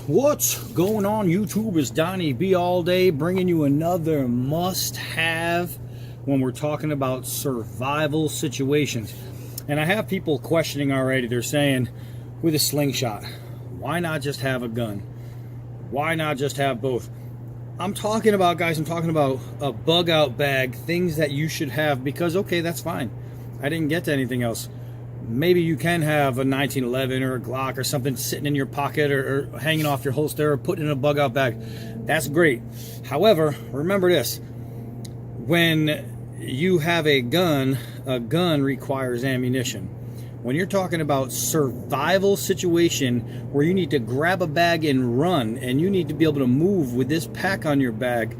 What's going on YouTube? It's Donnie B all day bringing you another must-have when we're talking about survival situations. And I have people questioning already. They're saying, with a slingshot, why not just have a gun? Why not just have both? I'm talking about, guys, I'm talking about a bug out bag, things that you should have because, okay, that's fine. I didn't get to anything else. Maybe you can have a 1911 or a Glock or something sitting in your pocket or hanging off your holster or putting in a bug out bag. That's great. However, remember this. When you have a gun requires ammunition. When you're talking about survival situation where you need to grab a bag and run and you need to be able to move with this pack on your back,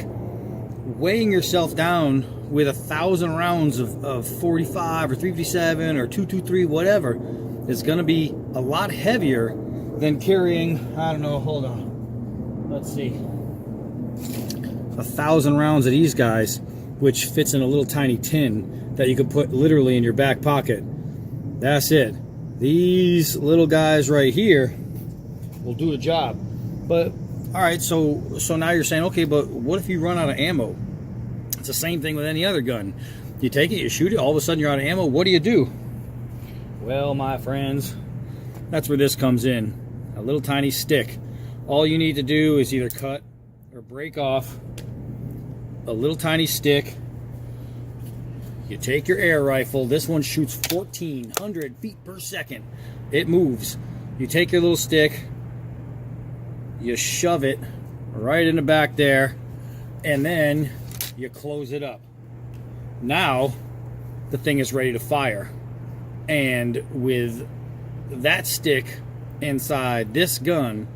weighing yourself down with 1,000 rounds of 45 or 357 or 223, whatever, is going to be a lot heavier than carrying, I don't know, hold on, let's see, 1,000 rounds of these guys, which fits in a little tiny tin that you could put literally in your back pocket. That's it. These little guys right here will do the job. But all right, so now you're saying, okay, but what if you run out of ammo? It's the same thing with any other gun. You take it, you shoot it, all of a sudden you're out of ammo. What do? Well, my friends, that's where this comes in. A little tiny stick. All you need to do is either cut or break off a little tiny stick. You take your air rifle. This one shoots 1,400 feet per second. It moves. You take your little stick, you shove it right in the back there, and then you close it up. Now the thing is ready to fire. And with that stick inside this gun,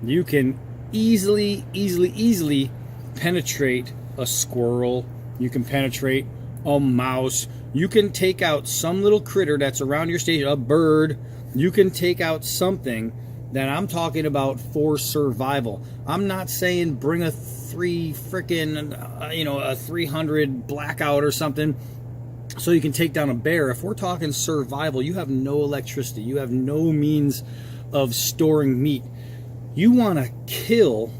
you can easily penetrate a squirrel. You can penetrate a mouse. You can take out some little critter that's around your station, a bird. You can take out something that I'm talking about for survival. I'm not saying bring a a 300 blackout or something so you can take down a bear. If we're talking survival, you have no electricity, you have no means of storing meat. You want to kill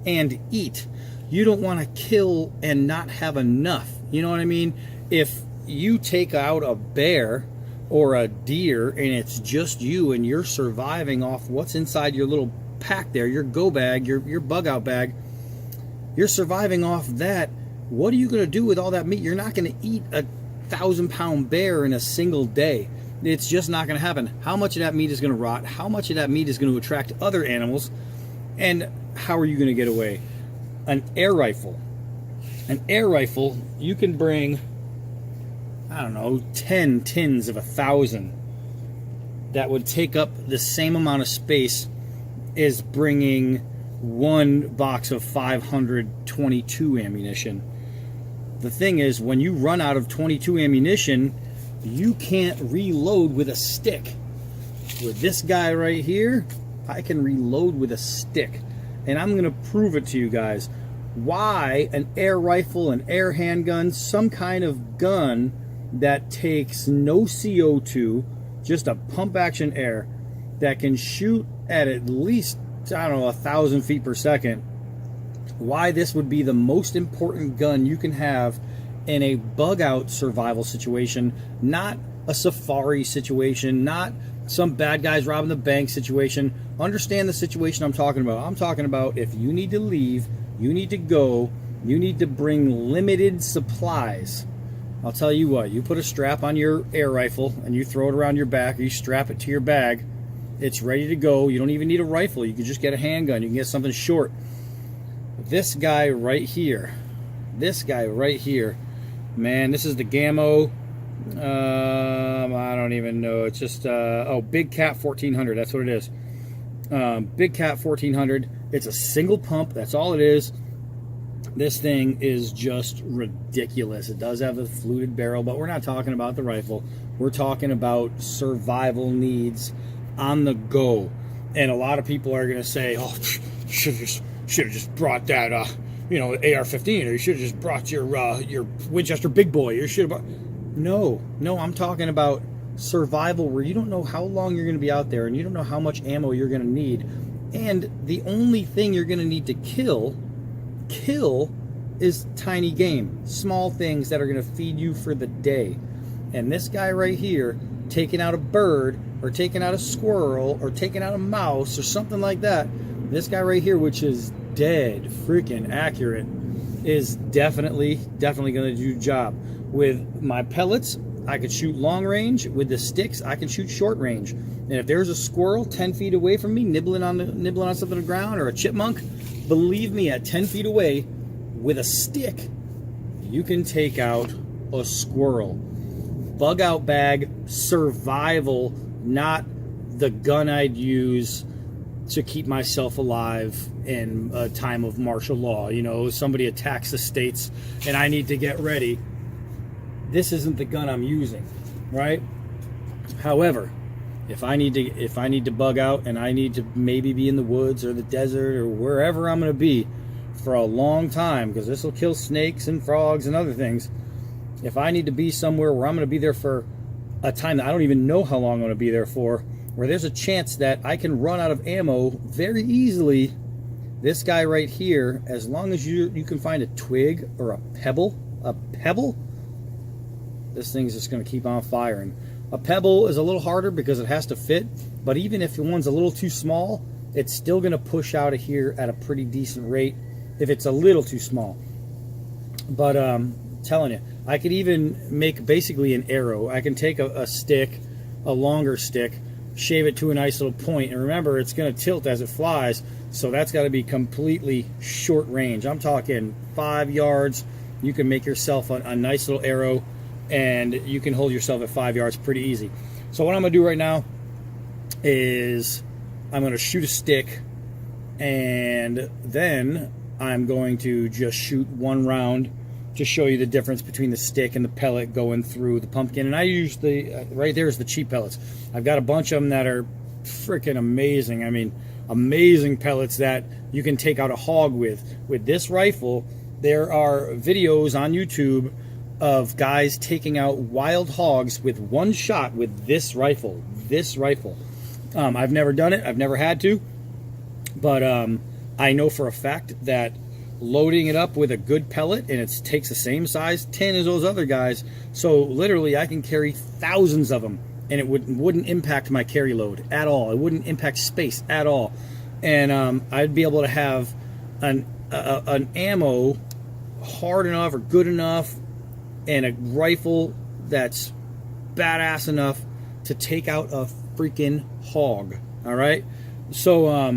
and eat. You don't want to kill and not have enough. You know what I mean? If you take out a bear or a deer and it's just you and you're surviving off what's inside your little pack there, your go bag, your bug out bag, you're surviving off that. What are you going to do with all that meat? You're not going to eat a 1,000-pound bear in a single day. It's just not going to happen. How much of that meat is going to rot? How much of that meat is going to attract other animals? And how are you going to get away? An air rifle. An air rifle, you can bring, I don't know, 10 tins of 1,000. That would take up the same amount of space as bringing one box of 522 ammunition. The thing is, when you run out of 22 ammunition, you can't reload with a stick. With this guy right here, I can reload with a stick. And I'm going to prove it to you guys. Why an air rifle, an air handgun, some kind of gun that takes no CO2, just a pump action air, that can shoot at least, I don't know, 1,000 feet per second. Why this would be the most important gun you can have in a bug out survival situation, not a safari situation, not some bad guys robbing the bank situation. Understand the situation I'm talking about. I'm talking about if you need to leave, you need to go, you need to bring limited supplies. I'll tell you what, you put a strap on your air rifle and you throw it around your back, or you strap it to your bag, it's ready to go. You don't even need a rifle. You can just get a handgun. You can get something short. This guy right here, man, this is the Gammo, I don't even know. It's just, Big Cat 1400. That's what it is. Big Cat 1400. It's a single pump. That's all it is. This thing is just ridiculous. It does have a fluted barrel, but we're not talking about the rifle. We're talking about survival needs on the go. And a lot of people are going to say, oh, should have just brought that, AR-15, or you should have just brought your Winchester Big Boy. You should have brought... No, I'm talking about survival where you don't know how long you're going to be out there and you don't know how much ammo you're going to need. And the only thing you're going to need to kill is tiny game, small things that are going to feed you for the day. And this guy right here, taking out a bird or taking out a squirrel or taking out a mouse or something like that, this guy right here, which is dead freaking accurate, is definitely going to do the job. With my pellets, I could shoot long range. With the sticks, I can shoot short range. And if there's a squirrel 10 feet away from me nibbling on something on the ground, or a chipmunk, believe me, at 10 feet away with a stick, you can take out a squirrel. Bug out bag, survival, not the gun I'd use to keep myself alive in a time of martial law. You know, somebody attacks the states and I need to get ready. This isn't the gun I'm using, right? However, if I need to bug out and I need to maybe be in the woods or the desert or wherever I'm going to be for a long time, because this will kill snakes and frogs and other things. If I need to be somewhere where I'm going to be there for a time that I don't even know how long I'm going to be there for, where there's a chance that I can run out of ammo very easily, this guy right here, as long as you can find a twig or a pebble, this thing's just going to keep on firing. A pebble is a little harder because it has to fit, but even if one's a little too small, it's still going to push out of here at a pretty decent rate if it's a little too small. But telling you, I could even make basically an arrow. I can take a stick, a longer stick, shave it to a nice little point, and remember, it's going to tilt as it flies, so that's got to be completely short range. I'm talking 5 yards. You can make yourself a nice little arrow, and you can hold yourself at 5 yards pretty easy. So what I'm going to do right now is I'm going to shoot a stick, and then I'm going to just shoot one round to show you the difference between the stick and the pellet going through the pumpkin. And I use right there is the cheap pellets. I've got a bunch of them that are freaking amazing. I mean, amazing pellets that you can take out a hog with. With this rifle, there are videos on YouTube of guys taking out wild hogs with one shot with this rifle. I've never done it. I've never had to. But I know for a fact that loading it up with a good pellet, and it takes the same size tin as those other guys, so literally I can carry thousands of them, and it wouldn't impact my carry load at all. It wouldn't impact space at all, and I'd be able to have an ammo hard enough or good enough, and a rifle that's badass enough to take out a freaking hog. All right, so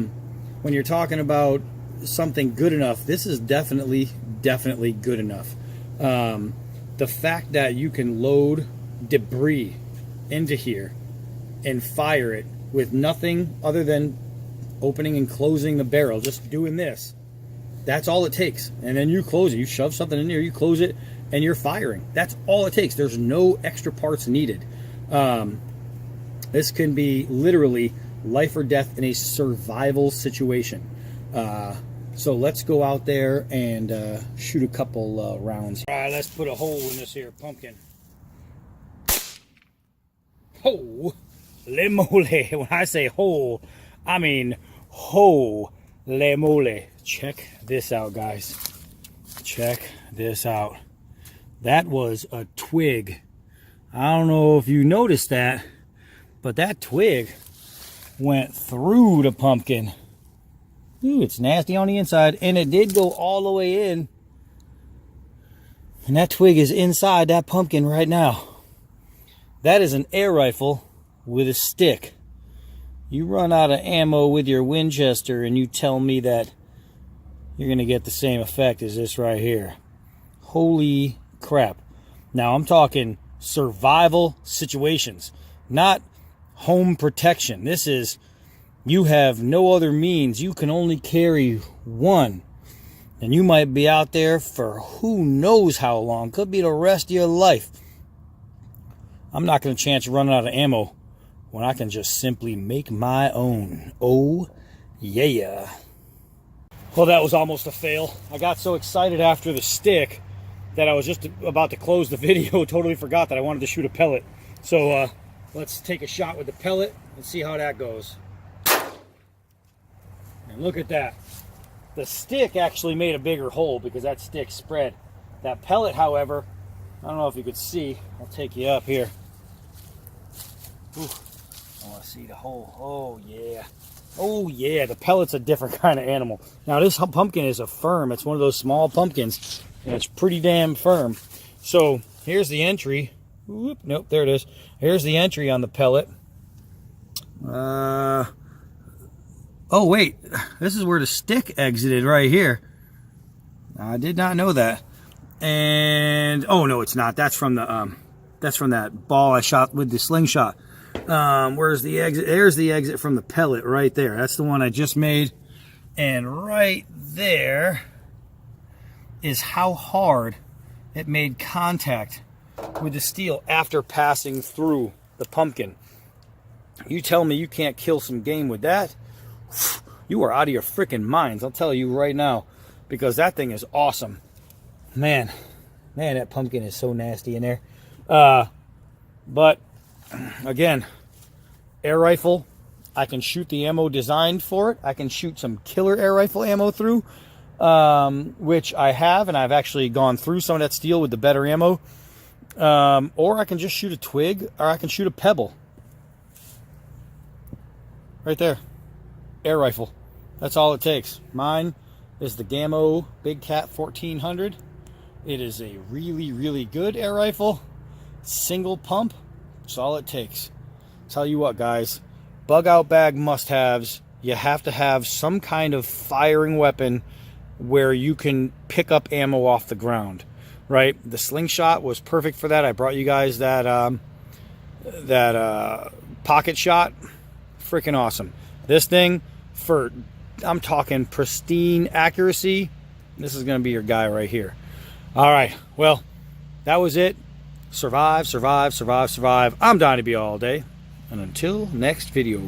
when you're talking about something good enough, this is definitely good enough. The fact that you can load debris into here and fire it with nothing other than opening and closing the barrel, just doing this, that's all it takes. And then you close it, you shove something in there, you close it, and you're firing. That's all it takes. There's no extra parts needed. This can be literally life or death in a survival situation. So let's go out there and shoot a couple rounds. All right, let's put a hole in this here pumpkin. Holy moly. When I say hole, I mean holy moly. Check this out, guys. Check this out. That was a twig. I don't know if you noticed that, but that twig went through the pumpkin. Ooh, it's nasty on the inside, and it did go all the way in. And that twig is inside that pumpkin right now. That is an air rifle with a stick. You run out of ammo with your Winchester, and you tell me that you're going to get the same effect as this right here. Holy crap. Now, I'm talking survival situations, not home protection. This is... you have no other means. You can only carry one. And you might be out there for who knows how long. Could be the rest of your life. I'm not going to chance running out of ammo when I can just simply make my own. Oh, yeah. Well, that was almost a fail. I got so excited after the stick that I was just about to close the video. Totally forgot that I wanted to shoot a pellet. So let's take a shot with the pellet and see how that goes. Look at that. The stick actually made a bigger hole because that stick spread. That pellet, however, I don't know if you could see. I'll take you up here. Ooh, I want to see the hole. Oh, yeah. Oh, yeah. The pellet's a different kind of animal. Now, this pumpkin is a firm. It's one of those small pumpkins, and it's pretty damn firm. So, here's the entry. Whoop, nope, there it is. Here's the entry on the pellet. Oh, wait. This is where the stick exited right here. I did not know that. And oh no, it's not. That's from that ball I shot with the slingshot. Where's the exit? There's the exit from the pellet right there. That's the one I just made. And right there is how hard it made contact with the steel after passing through the pumpkin. You tell me you can't kill some game with that? You are out of your freaking minds. I'll tell you right now, because that thing is awesome. Man, that pumpkin is so nasty in there. But again, air rifle, I can shoot the ammo designed for it. I can shoot some killer air rifle ammo through, which I have, and I've actually gone through some of that steel with the better ammo. Or I can just shoot a twig, or I can shoot a pebble. Right there. Air rifle. That's all it takes. Mine is the Gammo Big Cat 1400. It is a really, really good air rifle. Single pump. That's all it takes. Tell you what, guys. Bug out bag must-haves. You have to have some kind of firing weapon where you can pick up ammo off the ground. Right? The slingshot was perfect for that. I brought you guys that pocket shot. Freaking awesome. This thing, I'm talking pristine accuracy. This is going to be your guy right here. All right. Well, that was it. Survive, survive, survive, survive. I'm Donnie B all day. And until next video.